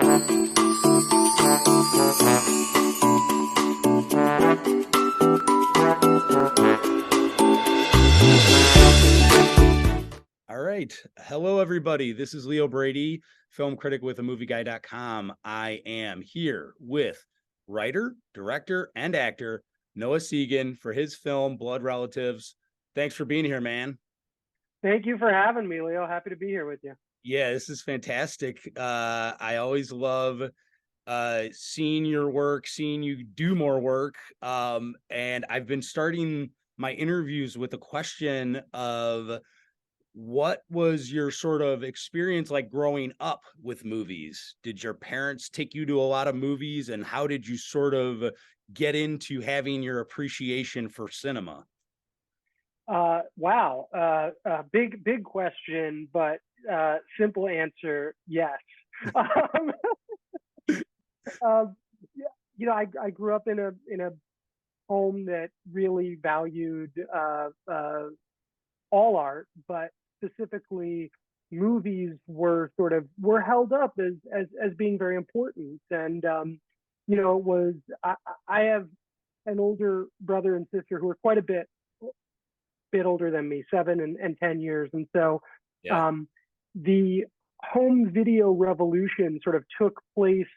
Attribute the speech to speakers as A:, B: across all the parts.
A: All right. Hello, everybody. This is Leo Brady, film critic with AMovieGuy.com. I am here with writer, director, and actor Noah Segan for his film Blood Relatives. Thanks for being here, man.
B: Thank you for having me, Leo. Happy to be here with you.
A: Yeah, this is fantastic. I always love seeing your work, seeing you do more work. And I've been starting my interviews with a question of what was your sort of experience like growing up with movies? Did your parents take you to a lot of movies, and how did you sort of get into having your appreciation for cinema?
B: Wow. Big question, but simple answer, yes. um, I grew up in a home that really valued all art, but specifically movies were held up as being very important. And it was I have an older brother and sister who are quite a bit older than me, 7 and 10 years. And so
A: Yeah.
B: the home video revolution sort of took place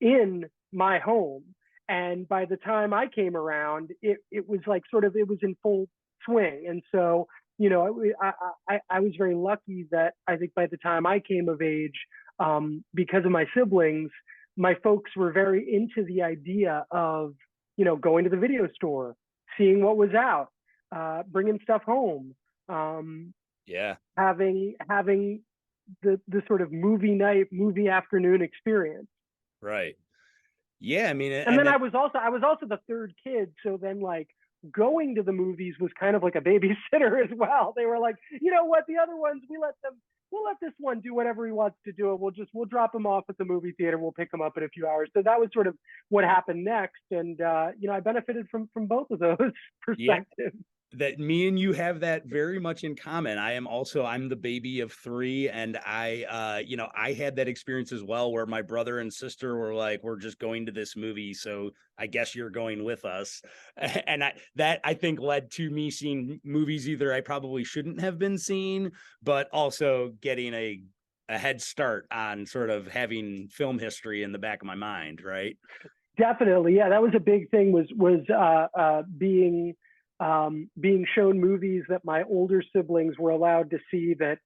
B: in my home. And by the time I came around, it was like it was in full swing. And so, I was very lucky that I think by the time I came of age, because of my siblings, my folks were very into the idea of, going to the video store, seeing what was out, bringing stuff home,
A: Yeah.
B: having the sort of movie night, movie afternoon experience.
A: Right. Yeah. I mean,
B: And then I was also the third kid, so then like going to the movies was kind of like a babysitter as well. They were like, you know what, the other ones we'll let this one do whatever he wants to do. We'll drop him off at the movie theater. We'll pick him up in a few hours. So that was sort of what happened next. And I benefited from both of those perspectives.
A: That me and you have that very much in common. I'm the baby of three, and I had that experience as well, where my brother and sister were like, we're just going to this movie, so I guess you're going with us. And I think led to me seeing movies either I probably shouldn't have been seeing, but also getting a head start on sort of having film history in the back of my mind, right?
B: Definitely, yeah. That was a big thing. Was being shown movies that my older siblings were allowed to see, that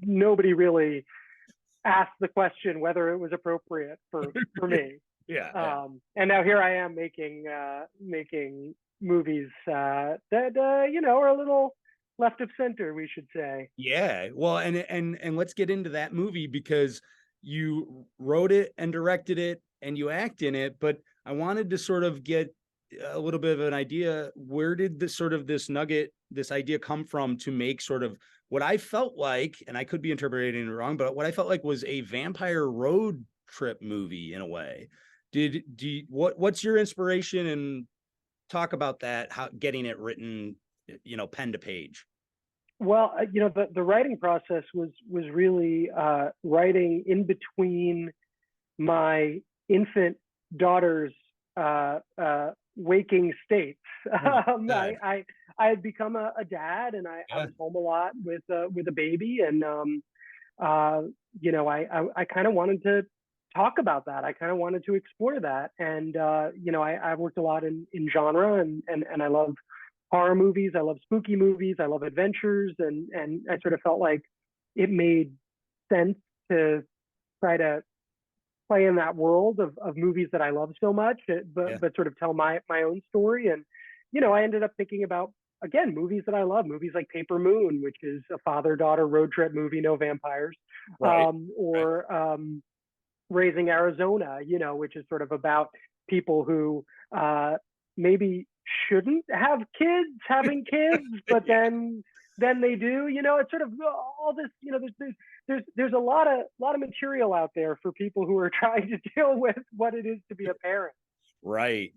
B: nobody really asked the question whether it was appropriate for me.
A: Yeah.
B: And now here I am making movies that are a little left of center, we should say.
A: Yeah. Well, and let's get into that movie, because you wrote it and directed it and you act in it, but I wanted to sort of get a little bit of an idea. Where did this idea come from to make sort of what I felt like, and I could be interpreting it wrong, but what I felt like was a vampire road trip movie in a way? What's your inspiration, and talk about that, how getting it written, pen to page?
B: Well, the writing process was really writing in between my infant daughter's waking states. I had become a dad, and I was home a lot with a baby, and I kind of wanted to talk about that. I kind of wanted to explore that, and I worked a lot in genre, and I love horror movies. I love spooky movies. I love adventures, and I sort of felt like it made sense to try to play in that world of movies that I love so much, but sort of tell my own story. And I ended up thinking about, again, movies that I love, movies like Paper Moon, which is a father-daughter road trip movie, no vampires,
A: Right.
B: or Raising Arizona, which is sort of about people who maybe shouldn't have kids having kids, but then they do. It's sort of all this. There's a lot of material out there for people who are trying to deal with what it is to be a parent.
A: Right.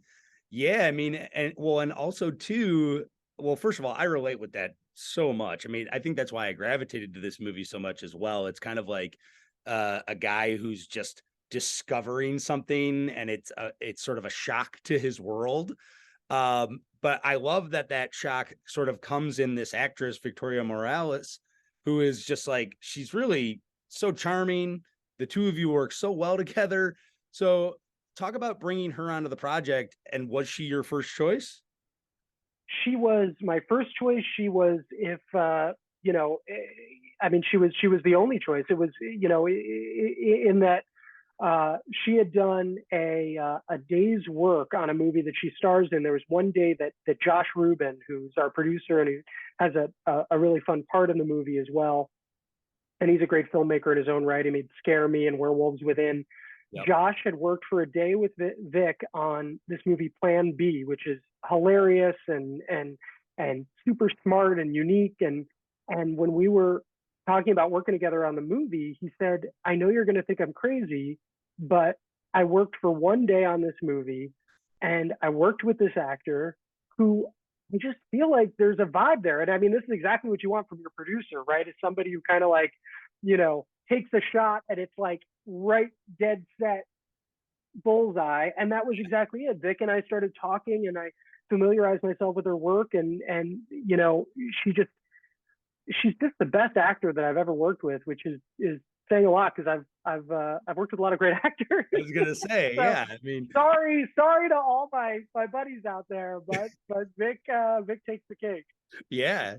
A: Yeah. I mean, and also too, well, first of all, I relate with that so much. I mean, I think that's why I gravitated to this movie so much as well. It's kind of like a guy who's just discovering something, and it's sort of a shock to his world. But I love that that shock sort of comes in this actress, Victoria Morales, who is just like, she's really so charming. The two of you work so well together. So talk about bringing her onto the project. And was she your first choice?
B: She was my first choice. She was, if you know, I mean, she was the only choice. It was, you know, in that she had done a day's work on a movie that she stars in. There was one day that Josh Rubin, who's our producer and who has a really fun part in the movie as well, and he's a great filmmaker in his own right. He made Scare Me and Werewolves Within.
A: Yep.
B: Josh had worked for a day with Vic on this movie Plan B, which is hilarious and super smart and unique. And when we were talking about working together on the movie, he said, "I know you're going to think I'm crazy, but I worked for one day on this movie, and I worked with this actor who I just feel like there's a vibe there." And I mean, this is exactly what you want from your producer, right? It's somebody who kind of like, you know, takes a shot and it's like right dead set bullseye. And that was exactly it. Vic and I started talking, and I familiarized myself with her work, and you know, she's just the best actor that I've ever worked with, which is saying a lot because I've worked with a lot of great actors.
A: I was gonna say,
B: So
A: yeah. I mean,
B: sorry to all my buddies out there, but Vic takes the cake.
A: yeah.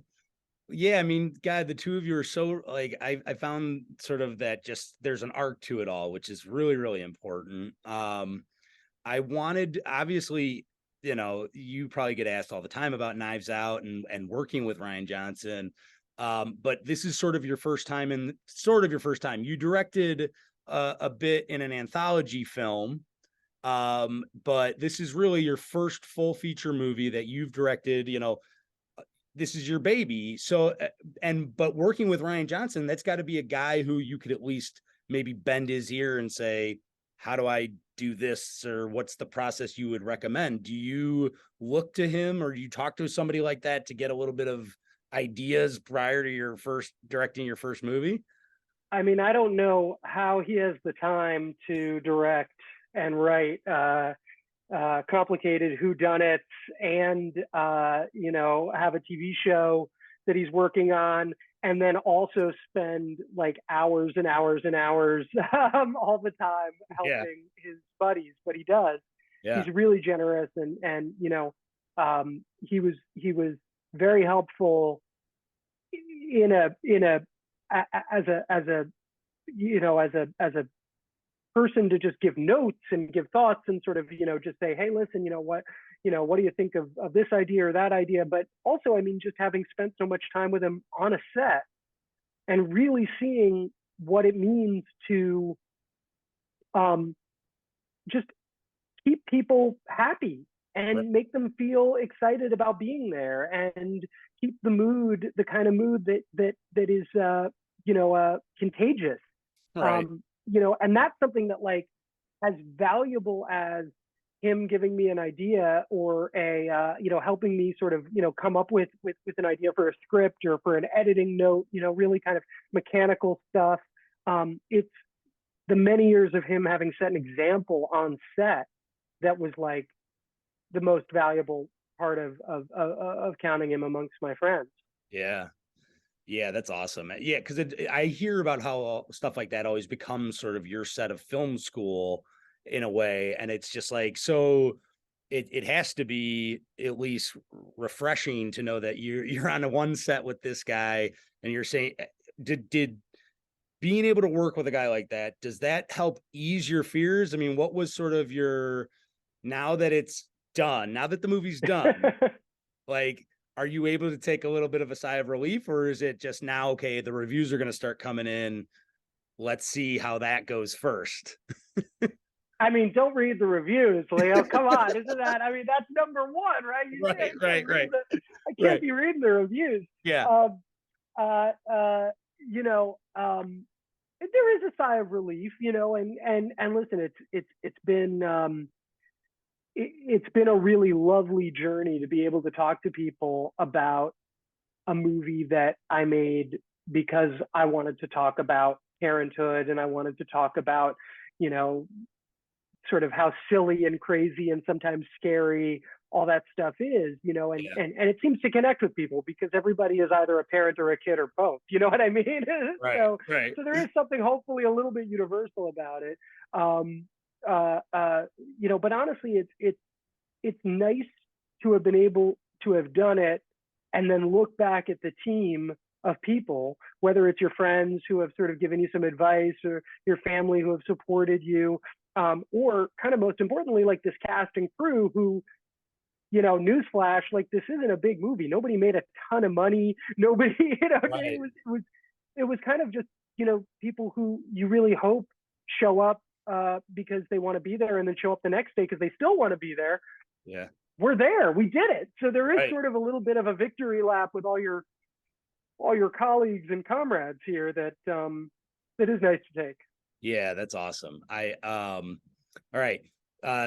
A: Yeah, I mean, God, the two of you are so like, I found sort of that just there's an arc to it all, which is really, really important. I wanted, obviously, you know, you probably get asked all the time about Knives Out and working with Rian Johnson. But this is sort of your first time, and sort of your first time. You directed a bit in an anthology film, but this is really your first full feature movie that you've directed. You know, this is your baby. So, but working with Rian Johnson, that's got to be a guy who you could at least maybe bend his ear and say, how do I do this? Or what's the process you would recommend? Do you look to him, or do you talk to somebody like that to get a little bit of ideas prior to your first directing your first movie?
B: I mean, I don't know how he has the time to direct and write complicated whodunits and you know, have a TV show that he's working on, and then also spend like hours and hours and hours all the time
A: Yeah.
B: helping his buddies. But he does.
A: Yeah.
B: He's really generous, and you know, he was very helpful in a as a you know, as a person to just give notes and give thoughts and sort of, you know, just say, hey, listen, you know, what do you think of this idea or that idea? But also, I mean, just having spent so much time with him on a set and really seeing what it means to um, just keep people happy
A: Right.
B: and make them feel excited about being there, and keep the mood, the kind of mood that is, you know, contagious.
A: Right.
B: You know, and that's something that, like, as valuable as him giving me an idea or a you know, helping me sort of, you know, come up with an idea for a script or for an editing note, you know, really kind of mechanical stuff. It's the many years of him having set an example on set that was like the most valuable part of counting him amongst my friends.
A: Yeah. Yeah, that's awesome. Yeah, because I hear about how stuff like that always becomes sort of your set of film school in a way, and it's just like, so it has to be at least refreshing to know that you're on a one set with this guy, and you're saying, did being able to work with a guy like that, does that help ease your fears? I mean, what was sort of your, now that it's done, now that the movie's done, like, are you able to take a little bit of a sigh of relief, or is it just now, okay, the reviews are going to start coming in. Let's see how that goes first.
B: I mean, don't read the reviews, Leo. Come on, isn't that? I mean, that's number one, right?
A: Right, right.
B: I can't
A: Right.
B: be reading the reviews.
A: Yeah.
B: Um, you know, there is a sigh of relief, you know, and listen, it's been it's been a really lovely journey to be able to talk to people about a movie that I made because I wanted to talk about parenthood and I wanted to talk about, you know, sort of how silly and crazy and sometimes scary all that stuff is, you know, and,
A: Yeah.
B: and it seems to connect with people because everybody is either a parent or a kid or both, you know what I mean?
A: Right.
B: so,
A: Right.
B: so there is something hopefully a little bit universal about it. Um, you know, but honestly, it's nice to have been able to have done it and then look back at the team of people, whether it's your friends who have sort of given you some advice or your family who have supported you, or kind of most importantly, like this cast and crew who, you know, newsflash, like this isn't a big movie. Nobody made a ton of money. Nobody, you know,
A: Right.
B: it was kind of just, you know, people who you really hope show up because they want to be there and then show up the next day because they still want to be there.
A: Yeah.
B: We're there. We did it. So there is
A: Right.
B: sort of a little bit of a victory lap with all your colleagues and comrades here that that is nice to take.
A: Yeah, that's awesome. All right.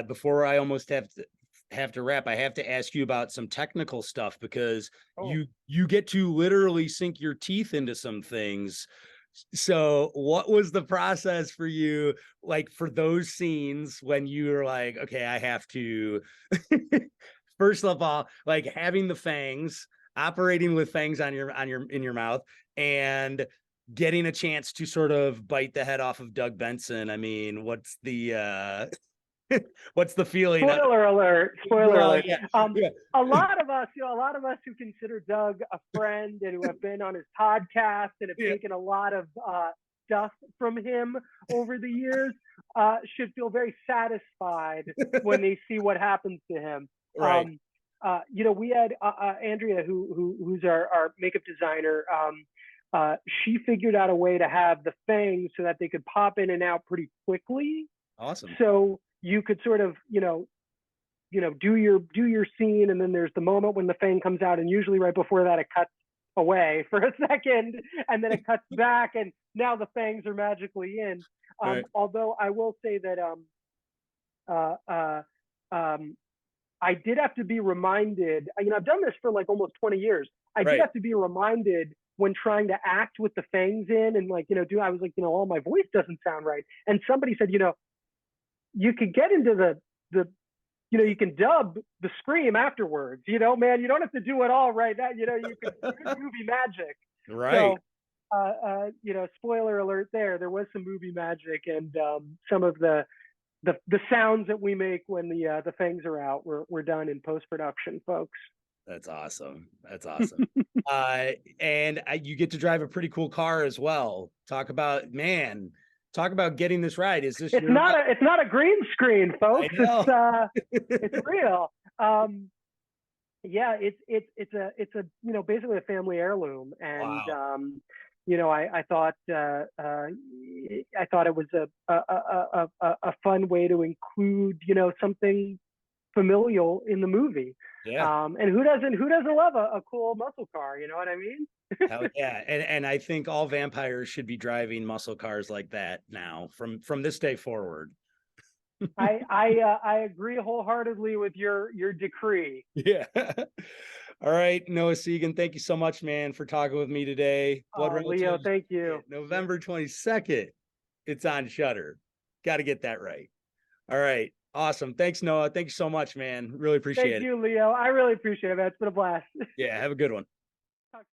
A: Before I almost have to wrap, I have to ask you about some technical stuff because
B: Oh,
A: you get to literally sink your teeth into some things. So what was the process for you, like for those scenes when you were like, okay, I have to first of all, like having the fangs, operating with fangs on your in your mouth, and getting a chance to sort of bite the head off of Doug Benson. I mean, what's the what's the feeling?
B: spoiler alert! Spoiler
A: Well,
B: alert!
A: yeah,
B: Um,
A: yeah,
B: a lot of us, you know, a lot of us who consider Doug a friend and who have been on his podcast and have
A: yeah,
B: taken a lot of stuff from him over the years, should feel very satisfied when they see what happens to him.
A: right.
B: You know, we had Andrea, who's our makeup designer. She figured out a way to have the fangs so that they could pop in and out pretty quickly.
A: Awesome.
B: So you could sort of, do your scene, and then there's the moment when the fang comes out, and usually right before that it cuts away for a second, and then it cuts back, and now the fangs are magically in.
A: Right.
B: Although I will say that uh, uh, um, I did have to be reminded. You know, I've done this for like almost 20 years. I did
A: Right.
B: have to be reminded when trying to act with the fangs in, and like, I was like, oh, my voice doesn't sound right, and somebody said, you could get into the you can dub the scream afterwards, man, you don't have to do it all right now, you could movie magic.
A: Right.
B: So spoiler alert, there was some movie magic, and some of the sounds that we make when the fangs are out were done in post-production, folks.
A: That's awesome. That's awesome. And you get to drive a pretty cool car as well. Talk about getting this right. Is this your?
B: It's not a green screen,
A: I
B: folks.
A: know.
B: It's real. Yeah, it's a basically a family heirloom, and
A: Wow.
B: I thought it was a fun way to include something familial in the movie.
A: Yeah.
B: And who doesn't love a cool muscle car? You know what I mean?
A: Hell yeah. And I think all vampires should be driving muscle cars like that now from this day forward.
B: I agree wholeheartedly with your decree.
A: Yeah. All right, Noah Segan, thank you so much, man, for talking with me today. Blood
B: Leo,
A: Relatives,
B: thank you.
A: November 22nd. It's on Shudder. Got to get that right. All right. Awesome. Thanks, Noah. Thank you so much, man. Really
B: Thank
A: appreciate it.
B: you, Leo. I really appreciate it, man. It's been a blast.
A: Yeah, have a good one.